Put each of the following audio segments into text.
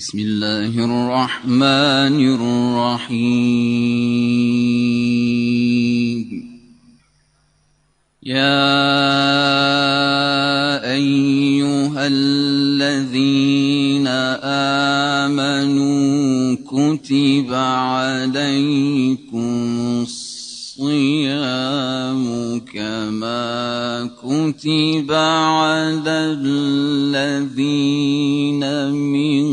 بسم الله الرحمن الرحيم. يا أيها الذين آمنوا كتب عليكم الصيام كما كتب على الذين من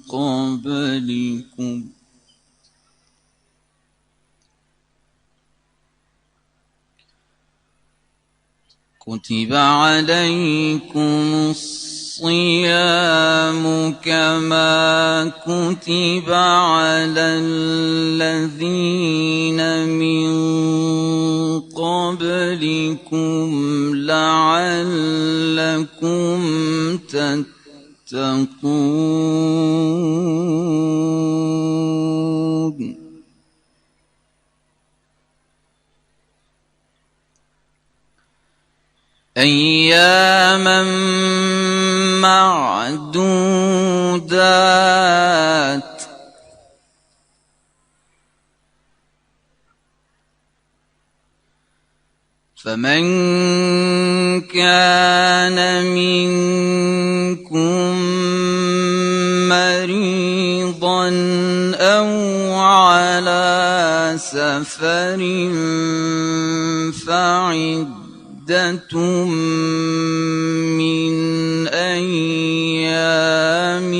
قبلكم كتب عليكم الصيام كما كتب على الذين من قبلكم لعلكم تتقون. أياما معدودات فمن كان منكم مريضا أو على سفر فعدة من أيام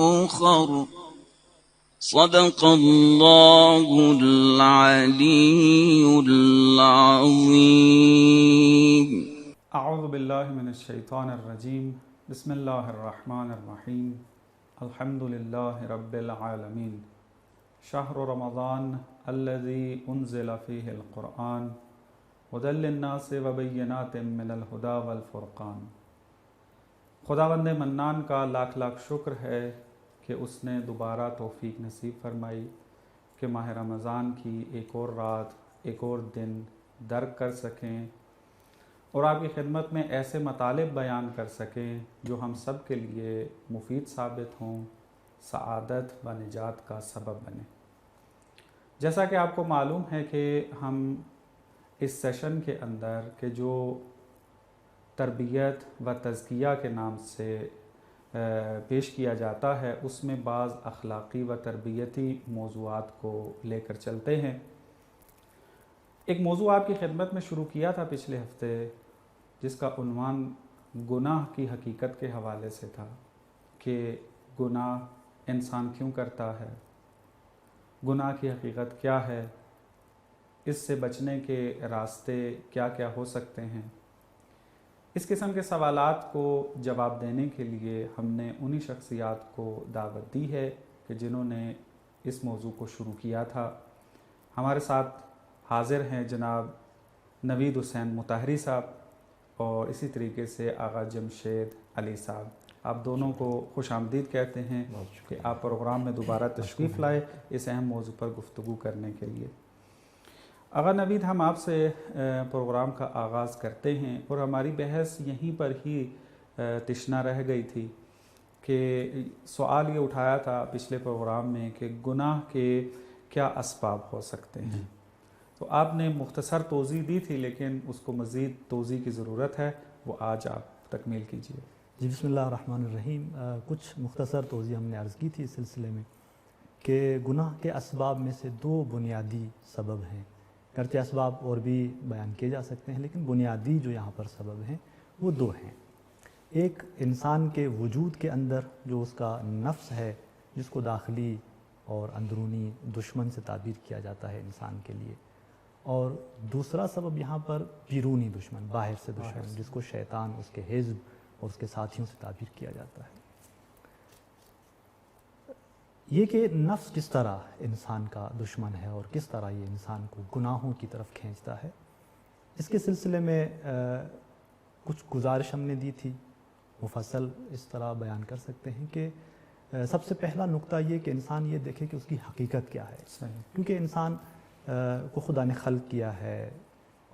أخر. صدق الله العلي العظيم. اعوذ باللہ من الشیطان الرجیم. بسم اللہ الرحمن الرحیم. الحمد للہ رب العالمین. شہر رمضان الذی انزل فیہ القرآن ھدی للناس وبینات من الہدی والفرقان. خداوند منان کا لاکھ لاکھ شکر ہے کہ اس نے دوبارہ توفیق نصیب فرمائی کہ ماہ رمضان کی ایک اور رات ایک اور دن درک کر سکیں اور آپ کی خدمت میں ایسے مطالب بیان کر سکیں جو ہم سب کے لیے مفید ثابت ہوں، سعادت و نجات کا سبب بنے. جیسا کہ آپ کو معلوم ہے کہ ہم اس سیشن کے اندر کہ جو تربیت و تزکیہ کے نام سے پیش کیا جاتا ہے اس میں بعض اخلاقی و تربیتی موضوعات کو لے کر چلتے ہیں. ایک موضوع آپ کی خدمت میں شروع کیا تھا پچھلے ہفتے جس کا عنوان گناہ کی حقیقت کے حوالے سے تھا کہ گناہ انسان کیوں کرتا ہے، گناہ کی حقیقت کیا ہے، اس سے بچنے کے راستے کیا کیا ہو سکتے ہیں. اس قسم کے سوالات کو جواب دینے کے لیے ہم نے انہی شخصیات کو دعوت دی ہے کہ جنہوں نے اس موضوع کو شروع کیا تھا. ہمارے ساتھ حاضر ہیں جناب نوید حسین مطہری صاحب اور اسی طریقے سے آغا جمشید علی صاحب. آپ دونوں کو خوش آمدید کہتے ہیں کہ آپ پروگرام میں دوبارہ تشریف لائے اس اہم موضوع پر گفتگو کرنے کے لیے. آغا نوید، ہم آپ سے پروگرام کا آغاز کرتے ہیں اور ہماری بحث یہیں پر ہی تشنا رہ گئی تھی کہ سوال یہ اٹھایا تھا پچھلے پروگرام میں کہ گناہ کے کیا اسباب ہو سکتے ہیں. تو آپ نے مختصر توضیح دی تھی لیکن اس کو مزید توضیح کی ضرورت ہے، وہ آج آپ تکمیل کیجئے. جی بسم اللہ الرحمن الرحیم. کچھ مختصر توضیح ہم نے عرض کی تھی اس سلسلے میں کہ گناہ کے اسباب میں سے دو بنیادی سبب ہیں. گرچہ اسباب اور بھی بیان کیے جا سکتے ہیں لیکن بنیادی جو یہاں پر سبب ہیں وہ دو ہیں. ایک انسان کے وجود کے اندر جو اس کا نفس ہے جس کو داخلی اور اندرونی دشمن سے تعبیر کیا جاتا ہے انسان کے لیے، اور دوسرا سبب یہاں پر بیرونی دشمن، باہر سے دشمن جس کو شیطان، اس کے حزب اور اس کے ساتھیوں سے تعبیر کیا جاتا ہے. یہ کہ نفس کس طرح انسان کا دشمن ہے اور کس طرح یہ انسان کو گناہوں کی طرف کھینچتا ہے، اس کے سلسلے میں کچھ گزارش ہم نے دی تھی. مفصل اس طرح بیان کر سکتے ہیں کہ سب سے پہلا نقطہ یہ کہ انسان یہ دیکھے کہ اس کی حقیقت کیا ہے. کیونکہ انسان کو خدا نے خلق کیا ہے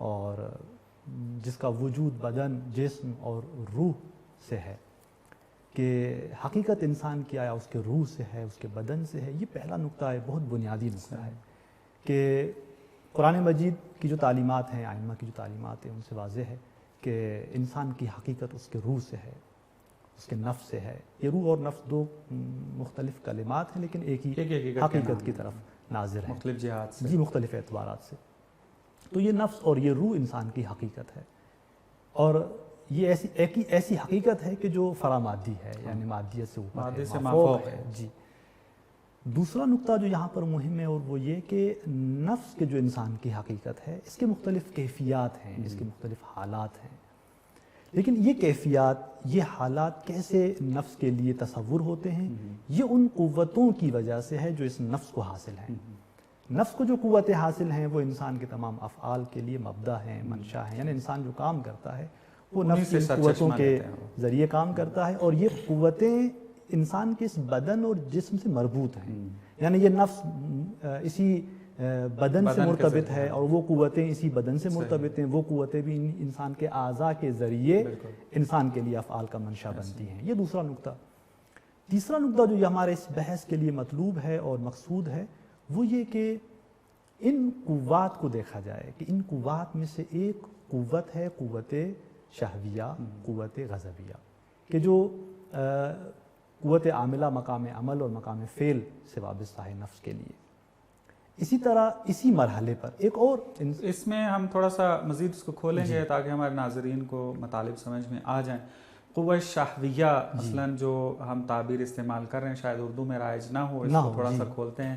اور جس کا وجود بدن، جسم اور روح سے ہے کہ حقیقت انسان کی آیا اس کے روح سے ہے، اس کے بدن سے ہے، یہ پہلا نقطہ ہے، بہت بنیادی نقطہ ہے کہ قرآن مجید کی جو تعلیمات ہیں، ائمہ کی جو تعلیمات ہیں، ان سے واضح ہے کہ انسان کی حقیقت اس کے روح سے ہے، اس کے نفس سے ہے۔ یہ روح اور نفس دو مختلف کلمات ہیں لیکن ایک ہی حقیقت کی طرف ناظر ہیں، مختلف جہات سے، جی مختلف اعتبارات سے۔ تو یہ نفس اور یہ روح انسان کی حقیقت ہے، اور یہ ایسی حقیقت ہے کہ جو فرامادی ہے، یعنی مادیت سے اوپر مادی سے ہے، مافوق ہے۔ جی۔ دوسرا نقطہ جو یہاں پر مہم ہے اور وہ یہ کہ نفس کے جو انسان کی حقیقت ہے، اس کے مختلف کیفیات ہیں، اس کے مختلف حالات ہیں، لیکن یہ کیفیات، یہ حالات کیسے نفس کے لیے تصور ہوتے ہیں، یہ ان قوتوں کی وجہ سے ہے جو اس نفس کو حاصل ہیں۔ نفس کو جو قوتیں حاصل ہیں وہ انسان کے تمام افعال کے لیے مبدا ہیں، منشا ہیں، یعنی انسان جو کام کرتا ہے وہ نفس کی قوتوں کے ذریعے کام کرتا ہے، اور یہ قوتیں انسان کے اس بدن اور جسم سے مربوط ہیں، یعنی یہ نفس اسی بدن سے مرتبط ہے اور وہ قوتیں اسی بدن سے مرتبط ہیں، وہ قوتیں بھی انسان کے اعضاء کے ذریعے انسان کے لیے افعال کا منشا بنتی ہیں۔ یہ دوسرا نقطہ۔ تیسرا نقطہ جو ہمارے اس بحث کے لیے مطلوب ہے اور مقصود ہے وہ یہ کہ ان قوات کو دیکھا جائے کہ ان قوات میں سے ایک قوت ہے قوت شہویہ، قوت غضبیہ، کہ جو قوت عاملہ مقام عمل اور مقام فعل سے وابستہ ہے نفس کے لیے۔ اسی طرح اسی مرحلے پر ایک اور اس میں ہم تھوڑا سا مزید اس کو کھولیں گے تاکہ ہمارے ناظرین کو مطالب سمجھ میں آ جائیں۔ قوت شہویہ مثلاً جو ہم تعبیر استعمال کر رہے ہیں شاید اردو میں رائج نہ ہو، اس کو تھوڑا سا کھولتے ہیں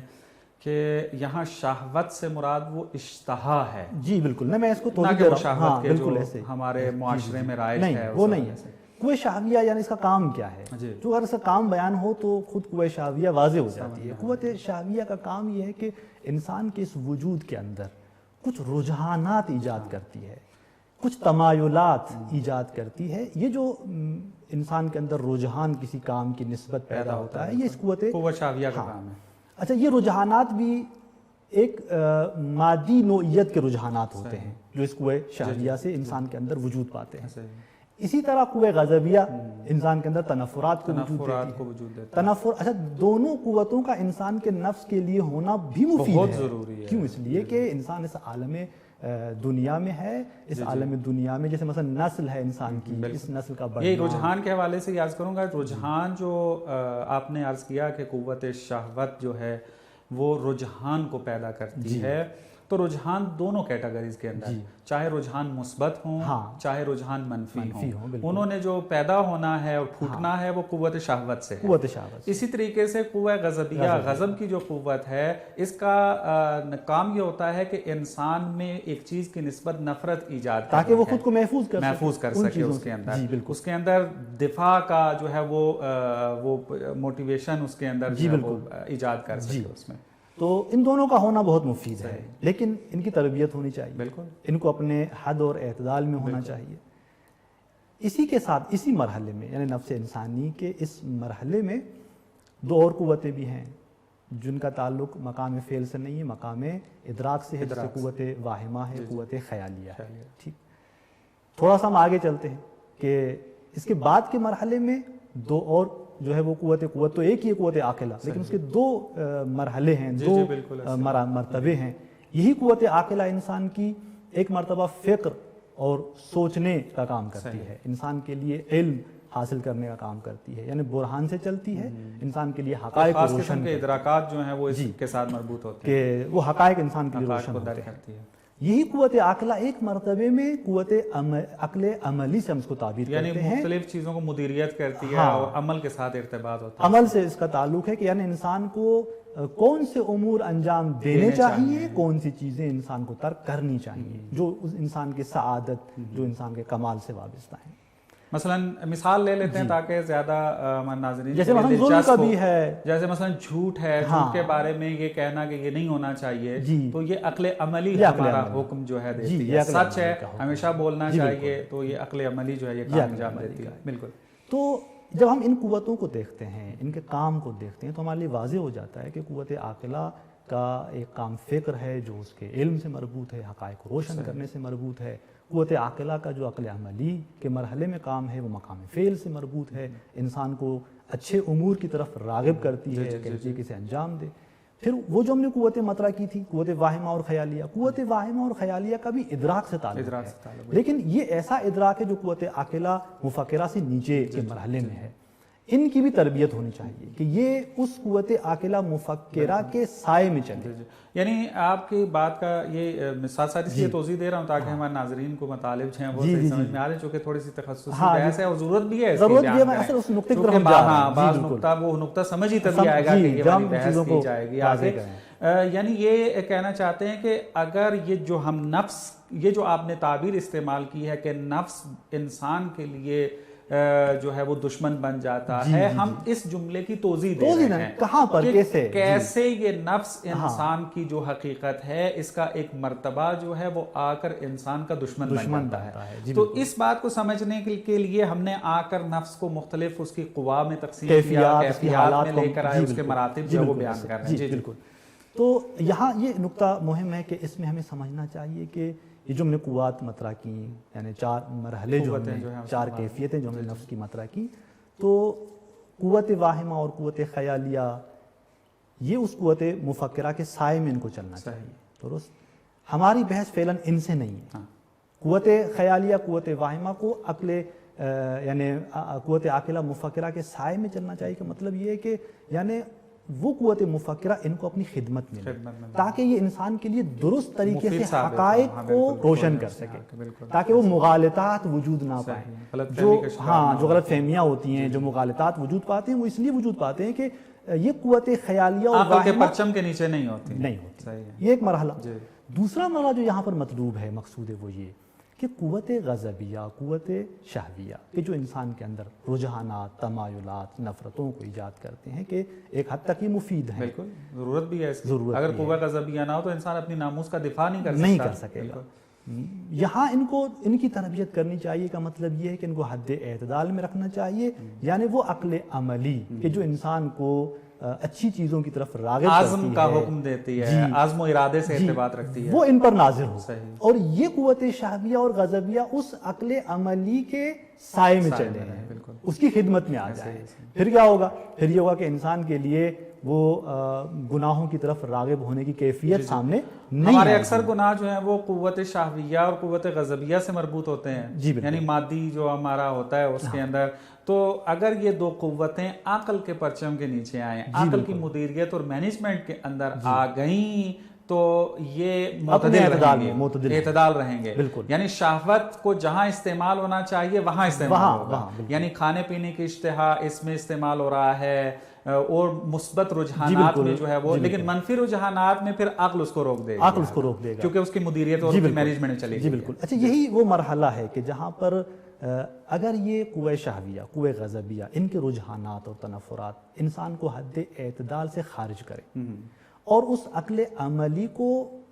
کہ یہاں شہوت سے مراد وہ اشتہا ہے۔ جی بالکل، میں اس کو نہ کہ وہ شہوت کے جو ہمارے معاشرے میں رائج ہے، وہ نہیں ہے۔ قوت شہویہ یعنی اس کا کام کیا ہے، جو اگر اس کا کام بیان ہو تو خود قوت شہویہ واضح ہو جاتی ہے۔ قوت شہویہ کا کام یہ ہے کہ انسان کے اس وجود کے اندر کچھ رجحانات ایجاد کرتی ہے، کچھ تمایلات ایجاد کرتی ہے۔ یہ جو انسان کے اندر رجحان کسی کام کی نسبت پیدا ہوتا ہے، یہ اس قوت شہویہ کا کام ہے۔ اچھا، یہ رجحانات بھی ایک مادی نوعیت کے رجحانات ہوتے ہیں جو اس قوت شہویہ سے انسان کے اندر وجود پاتے ہیں۔ اسی طرح قوت غضبیہ انسان کے اندر تنفرات کو وجود دیتی ہے۔ تنفر، اچھا، دونوں قوتوں کا انسان کے نفس کے لیے ہونا بھی مفید ہے، ضروری ہے۔ کیوں؟ اس لیے کہ انسان اس عالم دنیا میں ہے، اس عالم دنیا میں جیسے مثلا نسل ہے انسان کی، اس نسل کا بڑھنا۔ یہ رجحان کے حوالے سے عرض کروں گا، رجحان جو آپ نے عرض کیا کہ قوت شہوت جو ہے وہ رجحان کو پیدا کرتی ہے، تو رجحان دونوں کیٹیگریز کے اندر، چاہے رجحان مثبت ہوں چاہے رجحان منفی ہوں، انہوں نے جو پیدا ہونا ہے اور پھوٹنا ہے وہ قوت شہوت سے ہے۔ اسی طریقے سے قوت غضبیہ، غضب کی جو قوت ہے، اس کا کام یہ ہوتا ہے کہ انسان میں ایک چیز کی نسبت نفرت ایجاد تاکہ وہ خود کو محفوظ کر سکے اس کے اندر، اس کے اندر دفاع کا جو ہے وہ موٹیویشن اس کے اندر ایجاد کر سکے اس میں۔ تو ان دونوں کا ہونا بہت مفید ہے، لیکن ان کی تربیت ہونی چاہیے، بالکل ان کو اپنے حد اور اعتدال میں ہونا چاہیے۔ اسی کے ساتھ اسی مرحلے میں یعنی نفس انسانی کے اس مرحلے میں دو اور قوتیں بھی ہیں جن کا تعلق مقام فعل سے نہیں ہے، مقام ادراک سے ہے، جیسے قوت واہمہ ہے، قوت خیالیہ ہے۔ ٹھیک، تھوڑا سا ہم آگے چلتے ہیں کہ اس کے بعد کے مرحلے میں دو اور جو ہے وہ قوت تو ایک ہی ہے، قوت عاقلہ، لیکن اس کے دو مرحلے ہیں، دو مرتبے ہیں۔ یہی قوت عاقلہ انسان کی ایک مرتبہ فکر اور سوچنے کا کام کرتی ہے، انسان کے لیے علم حاصل کرنے کا کام کرتی ہے، یعنی برہان سے چلتی ہے، انسان کے لیے حقائق کو روشن کے ادراکات جو ہیں وہ اس کے ساتھ مربوط ہوتے ہیں کہ وہ حقائق انسان کے لیے روشن ہوتے ہیں۔ یہی قوت عاقلہ ایک مرتبے میں قوت عقل عملی سے ہم اس کو تعبیر کرتے ہیں، یعنی مختلف چیزوں کو مدیریت کرتی ہے اور عمل کے ساتھ ارتباط ہوتا ہے۔ عمل سے اس کا تعلق ہے کہ یعنی انسان کو کون سے امور انجام دینے چاہیے، کون سی چیزیں انسان کو ترک کرنی چاہیے جو اس انسان کے سعادت، جو انسان کے کمال سے وابستہ ہیں۔ مثلا مثال لے لیتے ہیں تاکہ زیادہ ہمارے ناظرین، جیسے مثلا ظلم کا بھی ہے، جیسے مثلا جھوٹ ہے، جھوٹ کے بارے میں یہ کہنا کہ یہ نہیں ہونا چاہیے، تو یہ عقل عملی ہمارا حکم جو ہے دیتی ہے۔ سچ ہے، ہمیشہ بولنا چاہیے، تو یہ عقل عملی جو ہے یہ کام انجام دیتی ہے۔ بالکل۔ تو جب ہم ان قوتوں کو دیکھتے ہیں، ان کے کام کو دیکھتے ہیں، تو ہمارے لیے واضح ہو جاتا ہے کہ قوت عاقلہ کا ایک کام فکر ہے جو اس کے علم سے مربوط ہے، حقائق کو روشن کرنے سے مربوط ہے۔ قوت عاقلہ کا جو عقل عملی کے مرحلے میں کام ہے وہ مقام فعل سے مربوط ہے، انسان کو اچھے امور کی طرف راغب کرتی ہے، کہتی ہے کہ اسے انجام دے۔ پھر وہ جو ہم نے قوت مطرح کی تھی، قوت واہمہ اور خیالیہ، قوت واہمہ اور خیالیہ کا بھی ادراک سے تعلق ہے، لیکن یہ ایسا ادراک ہے جو قوت عاقلہ مفکرہ سے نیچے کے مرحلے میں ہے۔ ان کی بھی تربیت ہونی چاہیے کہ یہ اس قوت عاقلہ مفکرہ کے سائے میں چلے۔ یعنی آپ کی بات کا یہ ساتھ ساتھ اس لیے توضیح دے رہا ہوں تاکہ ہمارے ناظرین کو مطالب جو ہیں وہ صحیح سمجھ میں آ رہے، چونکہ تھوڑی سی تخصصی بحث ہے اور ضرورت بھی ہے، ضرورت بھی ہے، اصل اس نقطے کی طرف ہم جا رہے ہیں، بعض نقطہ وہ نقطہ سمجھ ہی تبھی آئے گا کہ یہ والی بحث کی جائے گی آگے۔ یعنی یہ کہنا چاہتے ہیں کہ اگر یہ جو ہم نفس، یہ جو آپ نے تعبیر استعمال کی ہے کہ نفس انسان کے لیے جو ہے وہ دشمن بن جاتا ہے، ہم اس جملے کی توضیح دے رہے ہیں کہاں پر کیسے یہ نفس انسان کی جو حقیقت ہے اس کا ایک مرتبہ جو ہے وہ آ کر انسان کا دشمن بن جاتا ہے۔ تو اس بات کو سمجھنے کے لیے ہم نے آ کر نفس کو مختلف اس کی قوا میں تقسیم کیا، کیفیات میں لے کر آئے، اس کے مراتب جو وہ بیان کر رہے ہیں۔ بالکل۔ تو یہاں یہ نقطہ مہم ہے کہ اس میں ہمیں سمجھنا چاہیے کہ یہ جو ہم نے قوات مطرح کی، یعنی 4 مرحلے جو ہم نے، 4 کیفیتیں جو ہم نے نفس کی مطرح کی، تو قوت واہمہ اور قوت خیالیہ یہ اس قوت مفکرہ کے سائے میں ان کو چلنا چاہیے، درست؟ ہماری بحث فعلاً ان سے نہیں ہے۔ قوت خیالیہ، قوت واہمہ کو عقل یعنی قوت عاقلہ مفکرہ کے سائے میں چلنا چاہیے، کہ مطلب یہ ہے کہ یعنی وہ قوت مفکرہ ان کو اپنی خدمت میں تاکہ یہ انسان کے لیے درست طریقے سے حقائق کو روشن کر سکے، تاکہ وہ مغالطات وجود نہ پائیں، جو غلط فہمیاں ہوتی ہیں، جو مغالطات وجود پاتے ہیں وہ اس لیے وجود پاتے ہیں کہ یہ قوت خیالیہ اور عقل کے پرچم کے نیچے نہیں ہوتی۔ یہ ایک مرحلہ۔ دوسرا مرحلہ جو یہاں پر مطلوب ہے، مقصود ہے، وہ یہ کہ قوت غضبیہ، قوت شہویہ کہ جو انسان کے اندر رجحانات، تمایلات، نفرتوں کو ایجاد کرتے ہیں، کہ ایک حد تک یہ مفید ہیں، بالکل ضرورت بھی ہے اس کی۔ اگر قوت غضبیہ نہ ہو تو انسان اپنی ناموس کا دفاع نہیں کر سکے گا۔ یہاں ان کی تربیت کرنی چاہیے، کا مطلب یہ ہے کہ ان کو حد اعتدال میں رکھنا چاہیے، یعنی وہ عقل عملی کہ جو انسان کو اچھی چیزوں کی طرف راغب کرتی ہے، عزم کا حکم دیتی ہے، عزم و ارادے سے ارتباط رکھتی ہے، وہ ان پر نازل ہو۔ اور یہ قوت شہویہ اور غضبیہ اس عقل عملی کے سائے میں چلے ہیں، اس کی خدمت میں آ جائیں۔ پھر کیا ہوگا؟ پھر یہ ہوگا کہ انسان کے لیے وہ گناہوں کی طرف راغب ہونے کی کیفیت سامنے نہیں۔ ہمارے اکثر گناہ جو ہیں وہ قوت شہویہ اور قوت غضبیہ سے مربوط ہوتے ہیں، یعنی مادی جو ہمارا ہوتا ہے اس کے اندر۔ تو اگر یہ 2 قوتیں عقل کے پرچم کے نیچے آئیں، عقل کی مدیریت اور مینجمنٹ کے اندر آ گئیں، تو یہ اعتدال رہیں گے۔ یعنی شہوت کو جہاں استعمال ہونا چاہیے وہاں استعمال ہوگا، یعنی کھانے پینے کی اشتہا اس میں استعمال ہو رہا ہے، اور مثبت رجحانات میں جو ہے وہ، لیکن منفی رجحانات میں پھر عقل اس کو روک دے گا، کیونکہ اس کی مدیریت اور مینجمنٹ چلے گی۔ بالکل۔ اچھا، یہی وہ مرحلہ ہے کہ جہاں پر اگر یہ قوہ شہویہ، قوہ غضبیہ، ان کے رجحانات اور تنفرات انسان کو حد اعتدال سے خارج کرے اور اس عقل عملی کو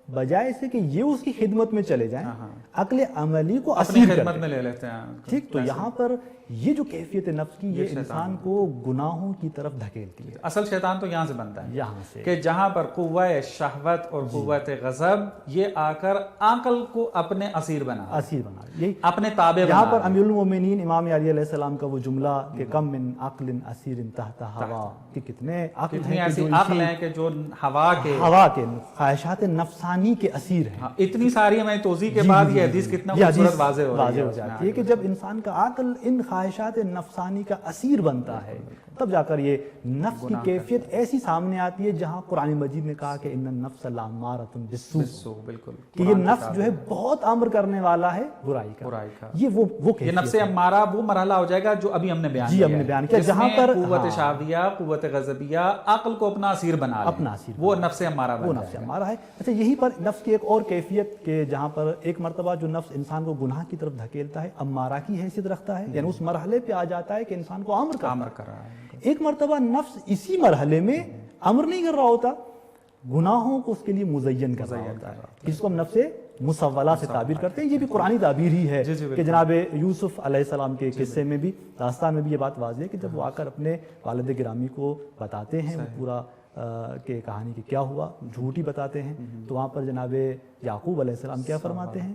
بجائے سے کہ یہ اس کی خدمت میں چلے جائیں، عقل عملی کو اپنی خدمت میں لے لیتے ہیں، ٹھیک؟ تو یہاں پر یہ جو کیفیت نفس کی، یہ انسان کو گناہوں کی طرف دھکیلتی ہے۔ اصل شیطان تو یہاں سے بنتا ہے، یہاں سے کہ جہاں پر قوہ شہوت اور قوت غضب یہ آ کر عقل کو اپنے اسیر بنا، یہی اپنے تابع بنا۔ یہاں پر امیر المومنین امام علی علیہ السلام کا وہ جملہ کہ کم من عقل اسیر تحت ہوا، کہ کتنے عقل ہیں، ایسی عقل ہیں کہ جو ہوا کے خواہشات نفسانی کے اسیر ہیں۔ اتنی ساری ہمیں توضیح کے بعد یہ حدیث کتنا خوبصورت واضح ہو جاتی ہے کہ جب انسان کا عقل ان خواہشات نفسانی کا اسیر بنتا ہے، تب جا کر یہ نفس کی کیفیت ایسی سامنے آتی ہے جہاں قرآن مجید نے کہا کہ ان النفس لامارۃ بالسوء، بالکل، کہ یہ نفس جو ہے بہت امر کرنے والا ہے برائی کا۔ یہ وہ نفس امارہ وہ مرحلہ ہو جائے گا جو ابھی ہم نے بیان کیا، جہاں پر قوت شہویہ، قوت غضبیہ عقل کو اپنا اسیر بنا لے، وہ نفس امارہ ہے۔ اچھا، یہی پر نفس کی ایک اور کیفیت کہ جہاں پر ایک مرتبہ جو نفس انسان کو گناہ کی طرف دھکیلتا ہے، امارہ کی حیثیت رکھتا ہے، یعنی اس مرحلے پہ آ جاتا ہے کہ انسان کو امر کر رہا ہے۔ ایک مرتبہ نفس اسی مرحلے میں امر نہیں کر رہا ہوتا، گناہوں کو اس کے لیے مزین کر رہا ہوتا ہے، جس کو ہم نفس مسولہ سے تعبیر کرتے ہیں۔ یہ بھی قرآنی تعبیر ہی ہے کہ جناب یوسف علیہ السلام کے قصے میں بھی، داستان میں بھی یہ بات واضح ہے کہ جب وہ آ کر اپنے والد گرامی کو بتاتے ہیں پورا کہ کہانی کہ کیا ہوا، جھوٹ ہی بتاتے ہیں، تو وہاں پر جناب یعقوب علیہ السلام کیا فرماتے ہیں؟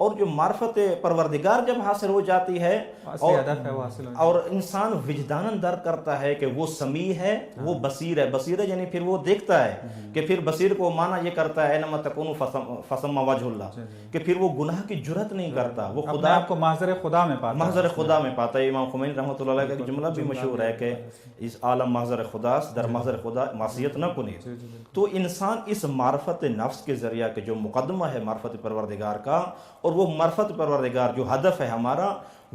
اور جو معرفت پروردگار جب حاصل ہو جاتی ہے اصلی ہدف ہے وہ حاصل ہونا، اور انسان وجداناً درک کرتا ہے کہ وہ سمیع ہے، وہ بصیر ہے. بصیر ہے یعنی پھر وہ دیکھتا ہے کہ پھر بصیر کو معنی یہ کرتا ہے انما تکون فثم وجہ اللہ، کہ پھر وہ گناہ کی جرات نہیں کرتا، وہ اپنے خدا آپ کو محضر خدا میں پاتا ہے. محضر خدا میں پاتا ہے. امام خمینی رحمۃ اللہ علیہ کا ایک جملہ بھی مشہور ہے کہ اس عالم محضر خدا در محضر خدا معصیت نہ کنی. تو انسان اس معرفت نفس کے ذریعہ کہ جو مقدمہ ہے معرفت پروردگار کا، اور وہ معرفت پروردگار جو ہدف ہے ہمارا،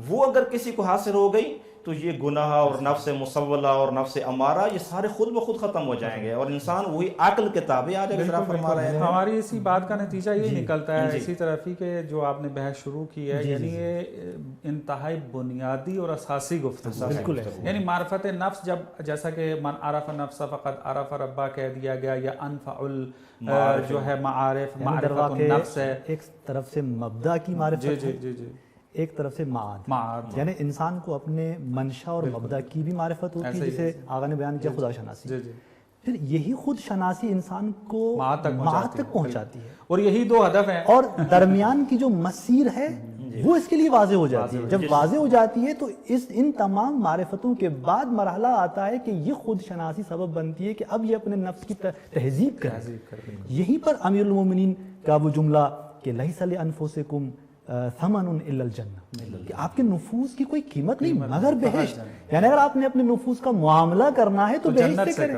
وہ اگر کسی کو حاصل ہو گئی تو یہ گناہ اور نفس مسولہ اور نفس امارہ یہ سارے خود بخود ختم ہو جائیں گے، اور انسان وہی عقل کے تابع آ جائے گا. فرما رہے ہیں ہماری اسی بات کا نتیجہ یہ نکلتا ہے اسی طرف ہی کہ جو آپ نے بحث شروع کی ہے، یعنی یہ انتہائی بنیادی اور اساسی گفتگو ہے. یعنی معرفت نفس، جب جیسا کہ من عرف نفس فقط عرف ربا کہہ دیا گیا، یا انفع جو ہے معارف معرفت النفس ہے. ایک طرف سے مبدا کی معرفت ہے، جی جی جی، ایک طرف سے معاد، یعنی انسان کو اپنے منشا اور مبدا کی بھی معرفت ہوتی ہے، جسے آغا نے بیان کیا خدا شناسی. پھر یہی خود شناسی انسان کو معاد تک پہنچاتی ہے، اور یہی دو ہدف ہیں. اور درمیان کی جو مسیر ہے وہ اس کے لیے واضح ہو جاتی ہے. جب واضح ہو جاتی ہے تو ان تمام معرفتوں کے بعد مرحلہ آتا ہے کہ یہ خود شناسی سبب بنتی ہے کہ اب یہ اپنے نفس کی تہذیب کرے. یہیں پر امیر المومنین کا وہ جملہ کہ لیس لانفسکم ثمن الا الجنہ، کہ آپ کے نفوس کی کوئی قیمت نہیں مگر بہشت. یعنی اگر آپ نے اپنے نفوس کا معاملہ کرنا ہے تو بہشت سے کریں،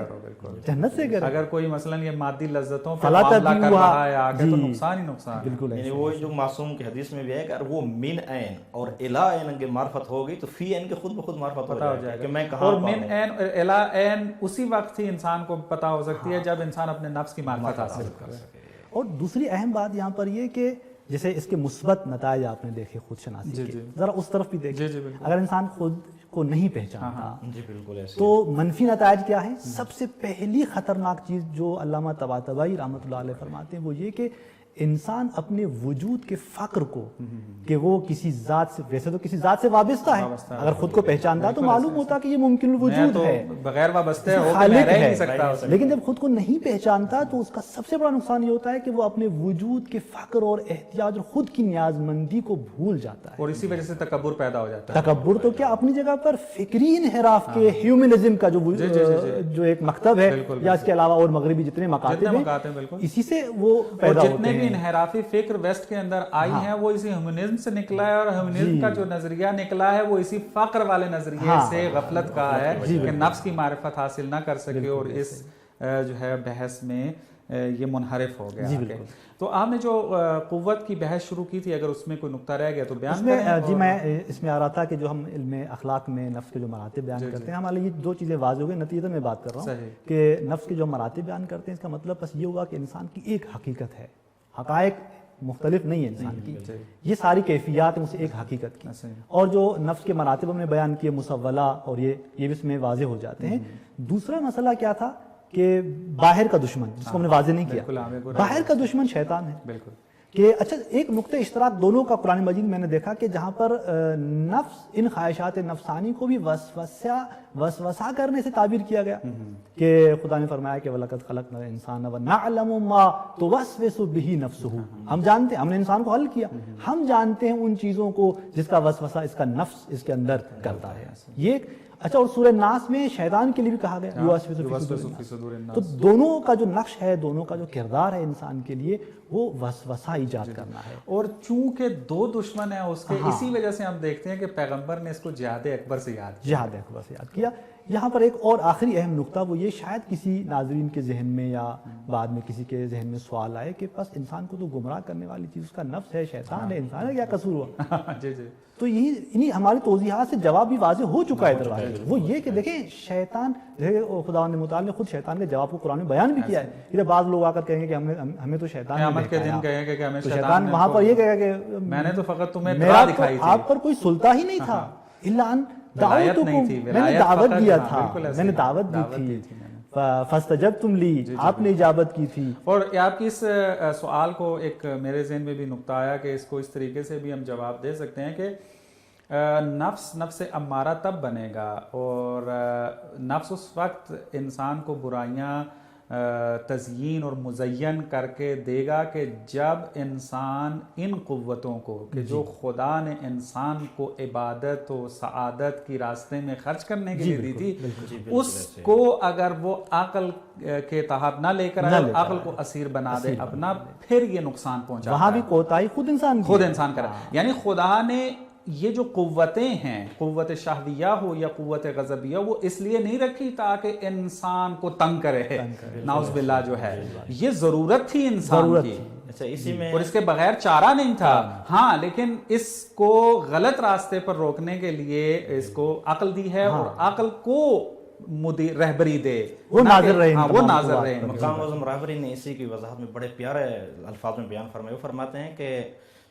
جنت سے کریں. اگر کوئی مثلا یہ مادی لذتوں پر معاملہ کر رہا ہے آگے تو نقصان ہی نقصان. بالکل، یعنی وہ جو معصوم کی حدیث میں بھی ہے کہ وہ من عین اور الا عین کے معرفت ہو گئی تو فی عین کے خود بخود معرفت ہو جائے گا کہ میں کہاں. اور من عین اور الا عین اسی وقت ہی انسان کو پتہ ہو سکتی ہے جب انسان اپنے نفس کی معرفت حاصل کرے. اور دوسری اہم بات یہاں پر یہ کہ جیسے اس کے مثبت نتائج آپ نے دیکھے خود شناسی کے، ذرا اس طرف بھی دیکھیں. اگر انسان خود کو نہیں پہچانتا تو منفی نتائج کیا ہیں؟ سب سے پہلی خطرناک چیز جو علامہ طباطبائی رحمۃ اللہ علیہ فرماتے ہیں وہ یہ کہ انسان اپنے وجود کے فقر کو، کہ وہ کسی ذات سے، ویسے تو کسی ذات سے وابستہ ہے، اگر خود کو پہچانتا تو معلوم ہوتا کہ یہ ممکن الوجود ہے، بغیر وابستہ خالق ہے. لیکن جب خود کو نہیں پہچانتا تو اس کا سب سے بڑا نقصان یہ ہوتا ہے کہ وہ اپنے وجود کے فقر اور احتیاج اور خود کی نیاز مندی کو بھول جاتا ہے، اور اسی وجہ سے تکبر پیدا ہو جاتا ہے. تکبر تو کیا، اپنی جگہ پر فکری انحراف کے ہیومنزم کا جو ایک مکتب ہے، یا اس کے علاوہ اور مغربی جتنے مکاتب ہیں، اسی سے وہ پیدا ہوتے ہیں. انحرافی فکر ویسٹ کے اندر آئی ہیں وہ اسی ہیومنزم سے نکلا ہے، اور ہیومنزم کا جو نظریہ نکلا ہے وہ اسی فقر والے نظریے سے غفلت کا ہے کہ نفس کی معرفت حاصل نہ کر سکے، اور اس جو ہے بحث میں یہ منحرف ہو گیا. تو آپ نے جو قوت کی بحث شروع کی تھی، اگر اس میں کوئی نقطہ رہ گیا تو بیان کریں. جی، میں اس میں آ رہا تھا کہ جو ہم علم اخلاق میں نفس کے جو مراتب بیان کرتے ہیں، ہمارے یہ دو چیزیں واضح ہو گئی. نتیجہ میں بات کر رہا ہوں کہ نفس کے جو مراتب بیان کرتے ہیں اس کا مطلب بس یہ ہوا کہ انسان کی ایک حقیقت ہے، حقائق مختلف نہیں ہے انسان کی، یہ ساری کیفیات ہیں اسے ایک حقیقت کی. اور جو نفس کے مراتب ہم نے بیان کیے مسولہ، اور یہ بھی اس میں واضح ہو جاتے ہیں. دوسرا مسئلہ کیا تھا کہ باہر کا دشمن، جس کو ہم نے واضح نہیں کیا، باہر کا دشمن شیطان ہے. بالکل. کہ اچھا ایک نقطہ اشتراک دونوں کا قرآن مجید میں نے دیکھا کہ جہاں پر نفس ان خواہشات نفسانی کو بھی وسوسہ کرنے سے تعبیر کیا گیا کہ خدا نے فرمایا کہ وَلَقَدْ خَلَقْنَا الْإِنسَانَ وَنَعْلَمُ مَا تُوَسْوِسُ بِهِ نَفْسُهُ. ہم جانتے ہیں، ہم نے انسان کو حل کیا، ہم جانتے ہیں ان چیزوں کو جس کا وسوسہ اس کا نفس اس کے اندر کرتا ہے. یہ اچھا، اور سورہ ناس میں شیطان کے لیے بھی کہا گیا یوسوس فی صدور الناس. تو دونوں کا جو نقش ہے، دونوں کا جو کردار ہے انسان کے لیے، وہ وسوسہ ایجاد کرنا ہے. اور چونکہ دو دشمن ہیں اس کے، اسی وجہ سے ہم دیکھتے ہیں کہ پیغمبر نے اس کو جہاد اکبر سے یاد کیا. یہاں پر ایک اور آخری اہم نقطہ وہ یہ، شاید کسی ناظرین کے ذہن میں یا بعد میں کسی کے ذہن میں سوال آئے کہ بس انسان کو تو گمراہ کرنے والی چیز اس کا نفس ہے، شیطان ہے، انسان ہے، کیا قصور ہوا؟ تو یہی ہماری توضیحات سے جواب بھی واضح ہو چکا ہے دروازے. وہ یہ کہ دیکھیں شیطان، خداوند متعال نے خود شیطان کے جواب کو قرآن میں بیان بھی کیا ہے. ادھر بعض لوگ آ کر کہیں گے کہ ہمیں تو شیطان قیامت کے دن کہیں گے کہ ہمیں شیطان، وہاں پر یہ کہے گا کہ میں نے تو فقط تمہیں طرح دکھائی تھی، آپ پر کوئی سلطہ ہی نہیں تھا، الا ان دعوتکم، میں نے دعوت دیا تھا، میں نے دعوت دی تھی، فاستجبتم لی، آپ نے اجابت کی تھی. اور آپ کی اس سوال کو ایک میرے ذہن میں بھی نقطہ آیا کہ اس کو اس طریقے سے بھی ہم جواب دے سکتے ہیں کہ نفس امارہ تب بنے گا، اور نفس اس وقت انسان کو برائیاں تزئین اور مزین کر کے دے گا کہ جب انسان ان قوتوں کو کہ جو خدا نے انسان کو عبادت و سعادت کی راستے میں خرچ کرنے کے لیے دی تھی، اس کو اگر وہ عقل کے تحت نہ لے کر آئے، عقل کو اسیر بنا دے اپنا، پھر یہ نقصان پہنچا، وہاں بھی کوتاہی خود انسان کرا۔ یعنی خدا نے یہ جو قوتیں ہیں، قوت شہویہ ہو یا قوت غضبیہ، وہ اس لیے نہیں رکھی تاکہ انسان کو تنگ کرے، نعوذ باللہ جو ہے، یہ ضرورت تھی انسان کی، اسی میں، اور اس کے بغیر چارہ نہیں تھا۔ ہاں، لیکن اس کو غلط راستے پر روکنے کے لیے اس کو عقل دی ہے، اور عقل کو رہبری دے، وہ ناظر رہے، وہ ناظر رہے۔ مقام اعظم راہبری نے اسی کی وضاحت میں بڑے پیارے الفاظ میں بیان فرمائے، وہ فرماتے ہیں کہ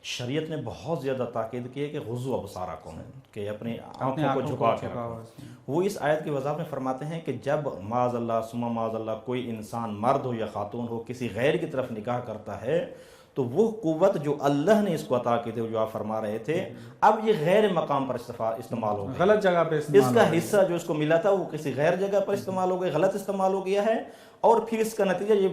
شریعت نے بہت زیادہ تاکید کی ہے کہ غضوا ابصارکم، کہ اپنی آنکھوں کو جھکا کے رکھو۔ وہ اس آیت کی وضاحت میں فرماتے ہیں کہ جب معاذ اللہ ثم معاذ اللہ کوئی انسان مرد ہو یا خاتون ہو کسی غیر کی طرف نکاح کرتا ہے، تو وہ قوت جو اللہ نے اس کو عطا کی تھی، جو آپ فرما رہے تھے، اب یہ غیر مقام پر استعمال ہو گیا، غلط جگہ پہ اس کا حصہ جو اس کو ملا تھا وہ کسی غیر جگہ پر استعمال ہو گیا، غلط استعمال ہو گیا ہے، اور پھر اس کا نتیجہ یہ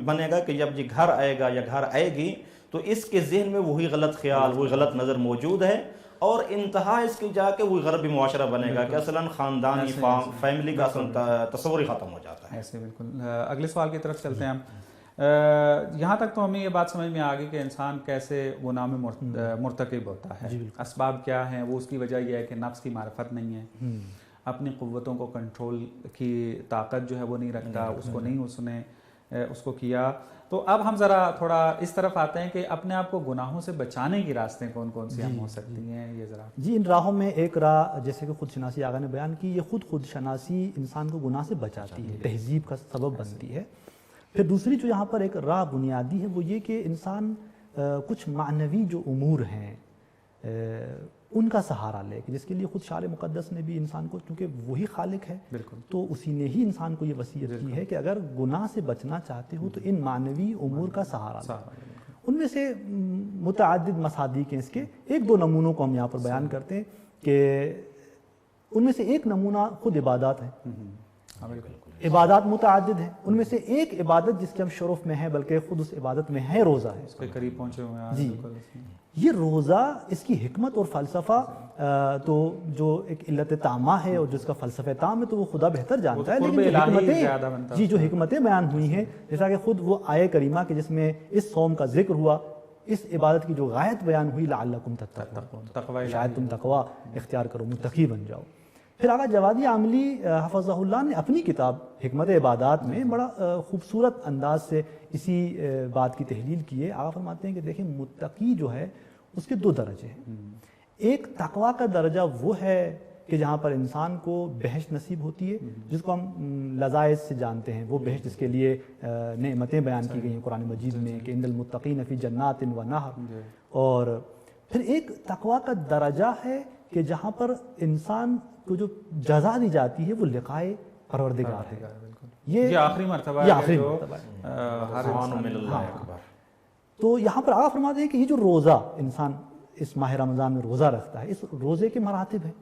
بنے گا کہ جب یہ گھر آئے گا یا گھر آئے گی تو اس کے ذہن میں وہی غلط خیال، وہی غلط نظر موجود ہے، اور انتہا اس کی جا کے وہی غربی معاشرہ بنے گا کہ اصلاً خاندانی فیملی کا تصور ہی ختم ہو جاتا ہے۔ ایسے بالکل۔ اگلے سوال کی طرف چلتے ہیں ہم۔ یہاں تک تو ہمیں یہ بات سمجھ میں آ گئی کہ انسان کیسے گناہ میں مرتکب ہوتا ہے، اسباب کیا ہیں۔ وہ اس کی وجہ یہ ہے کہ نفس کی معرفت نہیں ہے، اپنی قوتوں کو کنٹرول کی طاقت جو ہے وہ نہیں رکھتا، اس کو نہیں اس نے اس کو کیا۔ تو اب ہم ذرا تھوڑا اس طرف آتے ہیں کہ اپنے آپ کو گناہوں سے بچانے کی راستے کون کون سی ہم ہو سکتی ہیں، یہ ذرا۔ جی، ان راہوں میں ایک راہ جیسے کہ خود شناسی آغا نے بیان کی، یہ خود شناسی انسان کو گناہ سے بچاتی ہے، تہذیب کا سبب بنتی ہے۔ پھر دوسری جو یہاں پر ایک راہ بنیادی ہے وہ یہ کہ انسان کچھ معنوی جو امور ہیں ان کا سہارا لے، کہ جس کے لیے خود شارع مقدس نے بھی انسان کو، چونکہ وہی خالق ہے تو اسی نے ہی انسان کو یہ وصیت کی ہے کہ اگر گناہ سے بچنا چاہتے ہو تو ان معنوی امور کا سہارا لے۔ ان میں سے متعدد مصادیق ہیں اس کے، ایک دو نمونوں کو ہم یہاں پر بیان کرتے ہیں کہ ان میں سے ایک نمونہ خود عبادات ہے۔ عبادات متعدد ہیں، ان میں سے ایک عبادت جس کے ہم شرف میں ہیں بلکہ خود اس عبادت میں ہے، روزہ ہے، اس کے قریب پہنچے ہوئے ہیں۔ جی، یہ روزہ، اس کی حکمت اور فلسفہ تو جو ایک علت تامہ ہے اور جس کا فلسفہ تام ہے تو وہ خدا بہتر جانتا ہے، لیکن جو حکمتیں، جی، جو حکمتیں بیان ہوئی ہیں، جیسا کہ خود وہ آیہ کریمہ کے جس میں اس صوم کا ذکر ہوا، اس عبادت کی جو غایت بیان ہوئی، لعلکم تتقون، شاید تم تقوی اختیار کرو، متقی بن جاؤ۔ پھر آقا جوادی عاملی حفظہ اللہ نے اپنی کتاب حکمت عبادات میں بڑا خوبصورت انداز سے اسی بات کی تحلیل کی ہے۔ آقا فرماتے ہیں کہ دیکھیں، متقی جو ہے اس کے دو درجے ہیں۔ ایک تقویٰ کا درجہ وہ ہے کہ جہاں پر انسان کو بہشت نصیب ہوتی ہے، جس کو ہم لذائذ سے جانتے ہیں، وہ بہشت جس کے لیے نعمتیں بیان کی گئی ہیں قرآن مجید میں کہ ان المتقین فی جنات و نہر۔ اور پھر ایک تقویٰ کا درجہ ہے کہ جہاں پر انسان کو جو جزا دی جاتی ہے وہ لقائے پروردگار ہے، یہ آخری مرتبہ ہے، تو یہاں پر آقا فرماتے ہیں کہ یہ جو روزہ انسان اس ماہ رمضان میں روزہ رکھتا ہے، اس روزے کے مراتب ہیں۔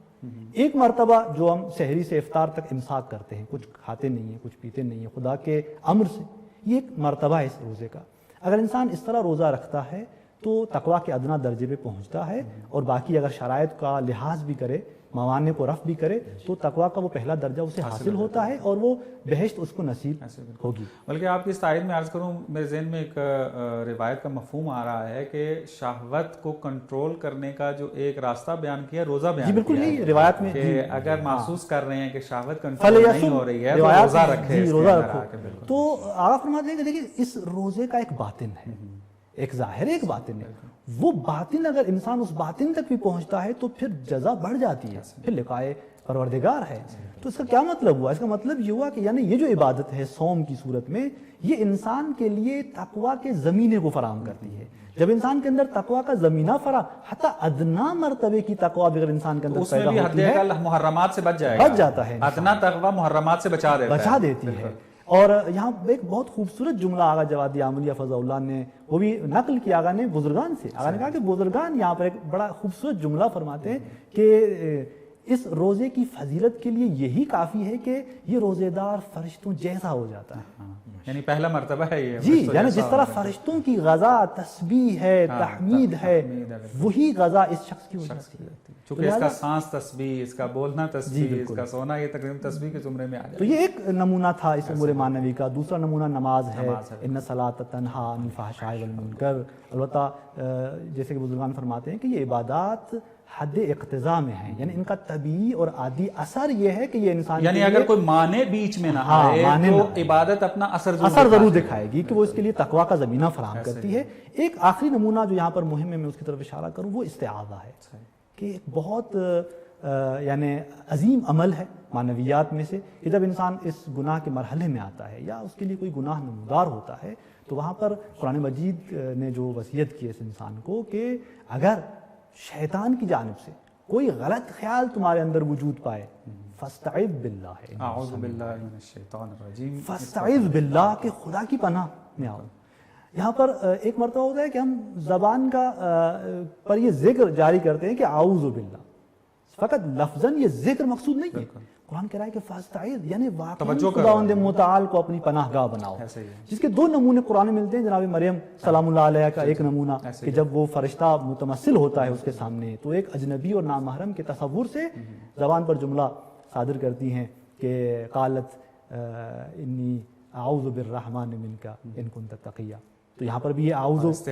ایک مرتبہ جو ہم سحری سے افطار تک امساک کرتے ہیں، کچھ کھاتے نہیں ہیں، کچھ پیتے نہیں ہیں خدا کے امر سے، یہ ایک مرتبہ ہے اس روزے کا۔ اگر انسان اس طرح روزہ رکھتا ہے تو تقویٰ کے ادنا درجے پہ پہنچتا ہے، اور باقی اگر شرائط کا لحاظ بھی کرے، موانع کو رفع بھی کرے، تو تقویٰ کا وہ پہلا درجہ اسے حاصل ہوتا ہے اور وہ بہشت اس کو نصیب ہوگی۔ بلکہ آپ کی اس تائید میں عرض کروں، میرے ذہن میں ایک روایت کا مفہوم آ رہا ہے کہ شہوت کو کنٹرول کرنے کا جو ایک راستہ بیان کیا، روزہ بیان کیا، جی بالکل یہی روایت میں، کہ اگر محسوس کر رہے ہیں کہ شہوت کنٹرول نہیں ہو رہی ہے تو روزہ رکھے، روزہ رکھو۔ تو آقا فرماتے ہیں کہ دیکھیں، اس روزے کا ایک باطن ہے، ایک ظاہر ہے، ایک باطن ہے۔ وہ باطن اگر انسان اس باطن تک بھی پہنچتا ہے تو پھر جزا بڑھ جاتی ہے، پھر لقائے پروردگار ہے۔ تو اس کا کیا مطلب ہوا؟ اس کا مطلب یہ ہوا کہ یعنی یہ جو عبادت ہے صوم کی صورت میں، یہ انسان کے لیے تقویٰ کے زمینے کو فراہم کرتی ہے۔ جب انسان کے اندر تقویٰ کا زمینہ حتی ادنا مرتبے کی تقویٰ اگر انسان کے اندر پیدا ہوتی ہے، محرمات سے بچ جاتا ہے، ادنا تقویٰ محرمات سے بچا دیتی ہے۔ اور یہاں ایک بہت خوبصورت جملہ آغا جوادی عاملی حفظہ اللہ نے وہ بھی نقل کیا آغا نے بزرگان سے۔ آغا نے کہا کہ بزرگان یہاں پر ایک بڑا خوبصورت جملہ فرماتے ہیں کہ اس روزے کی فضیلت کے لیے یہی کافی ہے کہ یہ روزے دار فرشتوں جیسا ہو جاتا ہے. یعنی پہلا مرتبہ ہے یہ. جی یعنی جس طرح فرشتوں کی غذا تسبیح ہے, تحمید ہے, وہی غذا اس شخص کی ہو جاتی ہے. چونکہ اس کا سانس تسبیح, اس کا بولنا تسبیح, اس کا سونا, یہ تقریباً تسبیح کے زمرے میں آ جاتا ہے. تو یہ ایک نمونہ تھا اس امور معنوی کا. دوسرا نمونہ نماز ہے. ان الصلاۃ تنہی عن الفحشاء والمنکر. البتہ جیسے کہ بزرگان فرماتے ہیں کہ یہ عبادات حد اقتضاء میں ہیں, یعنی ان کا طبیعی اور عادی اثر یہ ہے کہ یہ انسان یعنی اگر کوئی معنی بیچ میں نہ آئے تو عبادت اپنا اثر ضرور دکھائے گی کہ وہ اس کے لیے تقویٰ کا زمینہ فراہم کرتی ہے. ایک آخری نمونہ جو یہاں پر مہم ہے, میں اس کی طرف اشارہ کروں, وہ استعاذہ ہے کہ ایک بہت یعنی عظیم عمل ہے معنویات میں سے کہ جب انسان اس گناہ کے مرحلے میں آتا ہے یا اس کے لیے کوئی گناہ نمودار ہوتا ہے تو وہاں پر قرآن مجید نے جو وصیت کی اس انسان کو کہ اگر شیطان کی جانب سے کوئی غلط خیال تمہارے اندر وجود پائے فاستعذ باللہ, اعوذ باللہ من الشیطان الرجیم, فاستعذ باللہ کہ خدا کی پناہ میں آؤ. یہاں پر ایک مرتبہ ہوتا ہے کہ ہم زبان کا پر یہ ذکر جاری کرتے ہیں کہ اعوذ باللہ, فقط لفظاً یہ ذکر مقصود نہیں ہے. قرآن کہہ رہا ہے کہ فاستعذ یعنی واقعی خداوند متعال کو اپنی پناہ گاہ بناؤ, جس کے دو نمونے قرآن میں ملتے ہیں. جناب مریم سلام اللہ علیہ کا ایک نمونہ کہ جب وہ فرشتہ متمثل ہوتا ہے اس کے سامنے تو ایک اجنبی اور نامحرم کے تصور سے زبان پر جملہ صادر کرتی ہیں کہ قالت انی اعوذ بالرحمن منک ان کنت تقیہ. تو یہاں پر بھی یہ اعوذ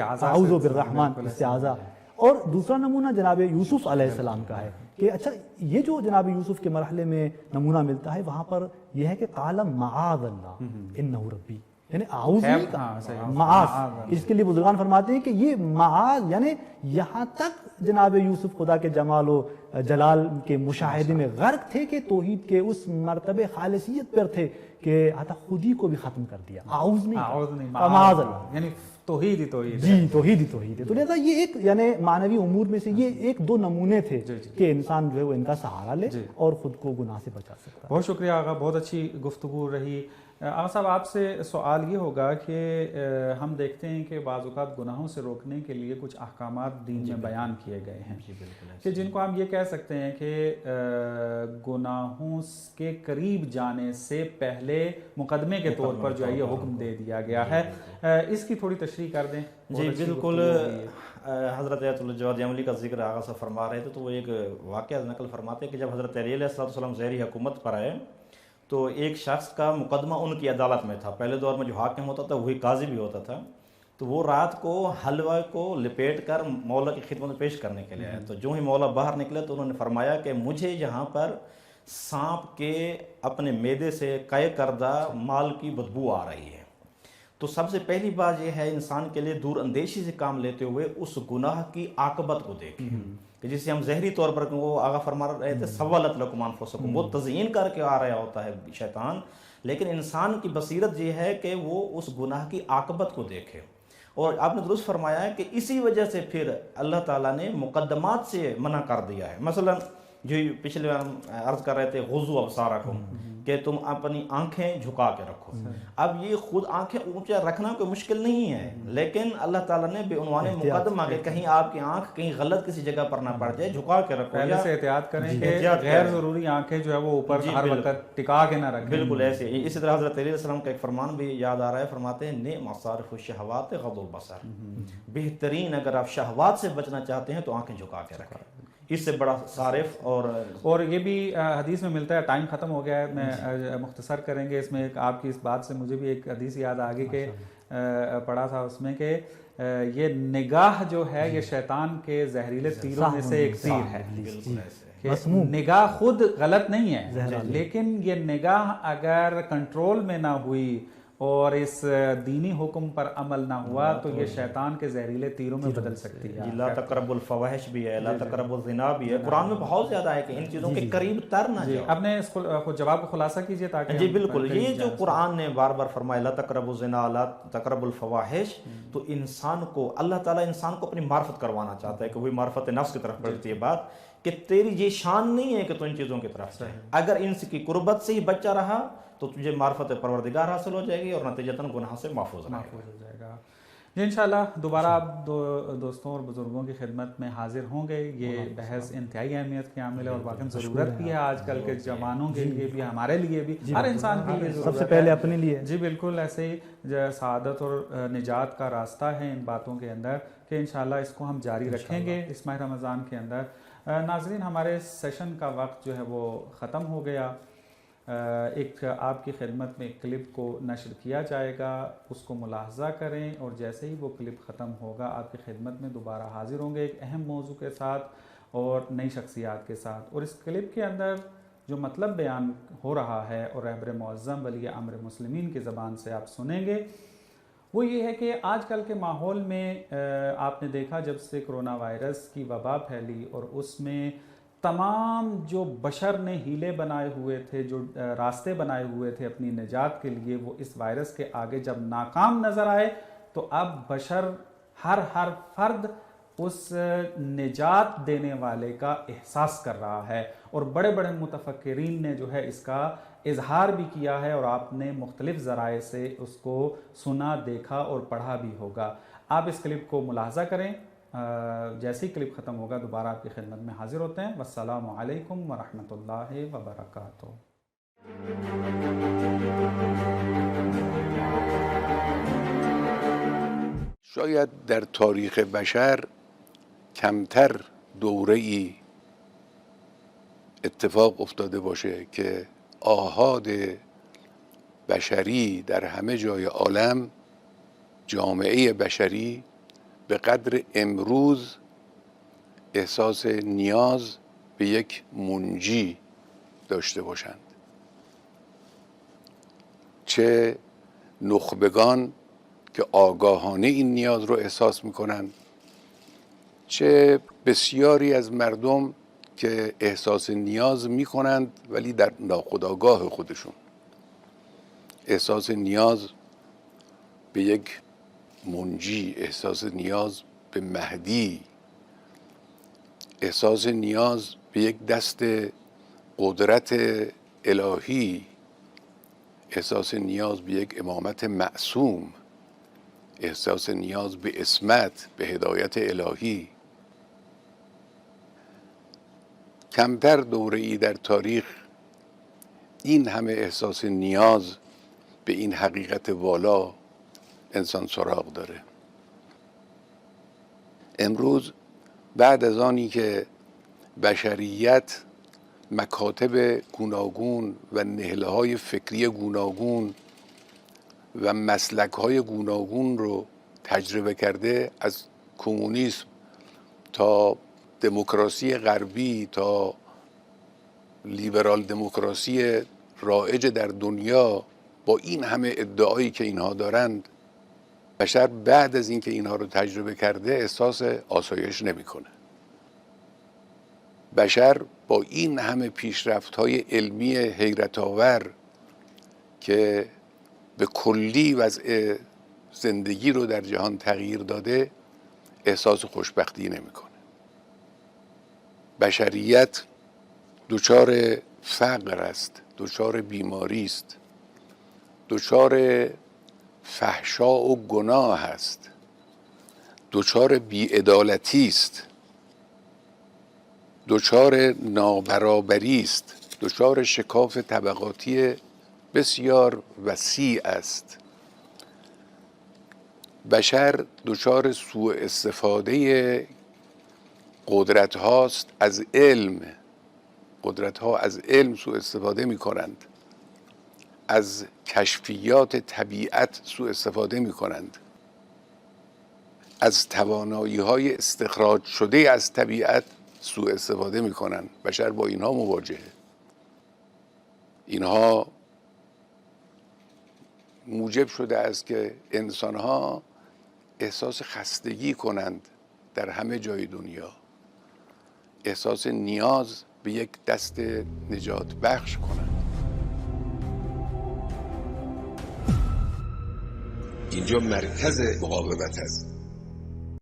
بالرحمن استعاذہ. اور دوسرا نمونہ جناب یوسف علیہ السلام کا ہے کہ اچھا یہ جو جناب یوسف کے مرحلے میں نمونہ ملتا ہے وہاں پر یہ ہے کہ قال معاذ اللہ انہ ربی, یعنی اعوذ معاذ. اس کے لیے بزرگان فرماتے ہیں کہ یہ معاذ یعنی یہاں تک جناب یوسف خدا کے جمال و جلال کے مشاہدے میں غرق تھے کہ توحید کے اس مرتبے خالصیت پر تھے کہ حتی خودی کو بھی ختم کر دیا. اعوذ نہیں معاذ اللہ, یعنی توحید ہی توحید. جی توحید ہی توحید ہے. تو لہذا یہ ایک یعنی معنوی امور میں سے یہ ایک دو نمونے تھے کہ انسان جو ہے وہ ان کا سہارا لے اور خود کو گناہ سے بچا سکتا ہے. بہت شکریہ آقا, بہت اچھی گفتگو رہی. آقا صاحب آپ سے سوال یہ ہوگا کہ ہم دیکھتے ہیں کہ بعض اوقات گناہوں سے روکنے کے لیے کچھ احکامات دین میں بیان کیے گئے ہیں کہ جن کو ہم یہ کہہ سکتے ہیں کہ گناہوں کے قریب جانے سے پہلے مقدمے کے طور پر جو ہے یہ حکم دے دیا گیا ہے. اس کی تھوڑی تشریح کر دیں. جی بالکل, حضرت ایت اللہ جواد عملی کا ذکر آغا سے فرما رہے تھے تو وہ ایک واقعہ نقل فرماتے ہیں کہ جب حضرت علی علیہ السلام ظاہری حکومت پر آئے تو ایک شخص کا مقدمہ ان کی عدالت میں تھا. پہلے دور میں جو حاکم ہوتا تھا وہی قاضی بھی ہوتا تھا. تو وہ رات کو حلوہ کو لپیٹ کر مولا کی خدمت میں پیش کرنے کے لیے آئے. تو جو ہی مولا باہر نکلے تو انہوں نے فرمایا کہ مجھے یہاں پر سانپ کے اپنے معدے سے قے کردہ مال کی بدبو آ رہی ہے. تو سب سے پہلی بات یہ ہے انسان کے لیے دور اندیشی سے کام لیتے ہوئے اس گناہ کی عاقبت کو دیکھیں کہ جسے ہم ظاہری طور پر وہ آغا فرما رہے تھے سولت لکم انفسکم, وہ تزیین کر کے آ رہا ہوتا ہے شیطان, لیکن انسان کی بصیرت یہ ہے کہ وہ اس گناہ کی عاقبت کو دیکھے. اور آپ نے درست فرمایا ہے کہ اسی وجہ سے پھر اللہ تعالیٰ نے مقدمات سے منع کر دیا ہے. مثلا جو پچھلے عرض کر رہے تھے غضوا ابصارکم کہ تم اپنی آنکھیں جھکا کے رکھو. اب یہ خود آنکھیں اونچا رکھنا کوئی مشکل نہیں ہے, لیکن اللہ تعالیٰ نے بے عنوان مقدمہ کہ کہیں آپ کی آنکھ کہیں غلط کسی جگہ پر نہ پڑ جائے, جھکا کے رکھو. پہلے سے احتیاط کریں کہ غیر ضروری آنکھیں جو ہے وہ اوپر ہر وقت ٹکا کے نہ رکھیں. بالکل ایسے. اسی طرح حضرت علیہ السلام کا ایک فرمان بھی یاد آ رہا ہے, فرماتے ہیں نعم مصارف الشہوات غض البصر, بہترین اگر آپ شہوات سے بچنا چاہتے ہیں تو آنکھیں جھکا کے رکھیں, اس سے بڑا صارف. اور یہ بھی حدیث میں ملتا ہے. ٹائم ختم ہو گیا ہے, میں مختصر کریں گے اس میں. آپ کی اس بات سے مجھے بھی ایک حدیث یاد آ گئی کہ پڑھا تھا اس میں کہ یہ نگاہ جو ہے یہ شیطان کے زہریلے تیروں میں سے ایک تیر ہے. نگاہ خود غلط نہیں ہے, لیکن یہ نگاہ اگر کنٹرول میں نہ ہوئی اور اس دینی حکم پر عمل نہ ہوا تو یہ شیطان کے زہریلے تیروں میں بدل سکتی ہے. لا تقربوا الفواحش بھی ہے, لا تقربوا الزنا بھی ہے. قرآن میں بہت زیادہ ہے کہ ان چیزوں کے قریب تر نہ جاؤ. آپ نے اس جواب کو خلاصہ کیجئے تاکہ جی بالکل. یہ جو قرآن نے بار بار فرمایا لا تقربوا الزنا لا تقربوا الفواحش, تو انسان کو اللہ تعالیٰ انسان کو اپنی معرفت کروانا چاہتا ہے کہ وہی معرفت نفس کی طرف بڑھتی ہے بات کہ تیری یہ شان نہیں ہے کہ تو ان چیزوں کی طرف سے, اگر ان کی قربت سے ہی بچہ رہا تو تجھے معرفت پروردگار حاصل ہو جائے گی اور نتیجتاً گناہ سے محفوظ ہو جائے گا. جی انشاءاللہ دوبارہ آپ دوستوں اور بزرگوں کی خدمت میں حاضر ہوں گے. یہ بحث انتہائی اہمیت کی حامل ہے اور واقعی ضرورت بھی ہے آج کل کے جوانوں کے لیے بھی, ہمارے لیے بھی, ہر انسان کے لیے ضرورت ہے. سب سے پہلے اپنے لیے. جی بالکل, ایسے ہی سعادت اور نجات کا راستہ ہے ان باتوں کے اندر کہ انشاءاللہ اس کو ہم جاری رکھیں گے اس ماہ رمضان کے اندر. ناظرین, ہمارے سیشن کا وقت جو ہے وہ ختم ہو گیا. ایک آپ کی خدمت میں ایک کلپ کو نشر کیا جائے گا, اس کو ملاحظہ کریں اور جیسے ہی وہ کلپ ختم ہوگا آپ کی خدمت میں دوبارہ حاضر ہوں گے ایک اہم موضوع کے ساتھ اور نئی شخصیات کے ساتھ. اور اس کلپ کے اندر جو مطلب بیان ہو رہا ہے اور رہبر معظم ولی امر مسلمین کی زبان سے آپ سنیں گے, وہ یہ ہے کہ آج کل کے ماحول میں آپ نے دیکھا جب سے کرونا وائرس کی وبا پھیلی اور اس میں تمام جو بشر نے ہیلے بنائے ہوئے تھے, جو راستے بنائے ہوئے تھے اپنی نجات کے لیے, وہ اس وائرس کے آگے جب ناکام نظر آئے تو اب بشر ہر فرد اس نجات دینے والے کا احساس کر رہا ہے. اور بڑے بڑے متفکرین نے جو ہے اس کا اظہار بھی کیا ہے اور آپ نے مختلف ذرائع سے اس کو سنا, دیکھا اور پڑھا بھی ہوگا. آپ اس کلپ کو ملاحظہ کریں. جیسے ہی کلپ ختم ہوگا دوبارہ آپ کی خدمت میں حاضر ہوتے ہیں. والسلام علیکم ورحمۃ اللہ وبرکاتہ. شاید در تاریخ بشر کمتر دوره‌ای اتفاق افتاده باشه که آحاد بشری در همه جای عالم, جامعه بشری به قدر امروز احساس نیاز به یک منجی داشته باشند. چه نخبگان که آگاهانه این نیاز رو احساس میکنند, چه بسیاری از مردم که احساس نیاز میکنند ولی در ناخودآگاه خودشون احساس نیاز به یک منجی, احساس نیاز به مهدی, احساس نیاز به یک دست قدرت الهی, احساس نیاز به یک امامت معصوم, احساس نیاز به عصمت, به هدایت الهی. کمتر دوره‌ای در تاریخ این همه احساس نیاز به این حقیقت والا انسان سراغ داره. امروز بعد از آنی که بشریت مکاتب گوناگون و نهله‌های فکری گوناگون و مسلک‌های گوناگون رو تجربه کرده, از کمونیسم تا دموکراسی غربی تا لیبرال دموکراسی رایج در دنیا, با این همه ادعایی که اینها دارند, بشر بعد از اینکه اینها رو تجربه کرده احساس آسایش نمی‌کنه. بشر با این همه پیشرفت‌های علمی حیرت آور که به کلی وضع زندگی رو در جهان تغییر داده احساس خوشبختی نمی‌کنه. بشریت دچار فقر است, دچار بیماری است, دچار فحشا و گناه است, دچار بی‌عدالتی است, دچار نابرابری است, دچار شکاف طبقاتی بسیار وسیع است. بشر دچار سوء استفاده قدرت هاست از علم. قدرت ها از علم سوء استفاده می کنند, از کشفیات طبیعت سوء استفاده می کنند, از توانایی های استخراج شده از طبیعت سوء استفاده می کنند. بشر با اینها مواجهه. اینها موجب شده است که انسانها احساس خستگی کنند در همه جای دنیا, احساس نیاز به یک دست نجات بخش کنند. اینجا مرکز مقاومت است.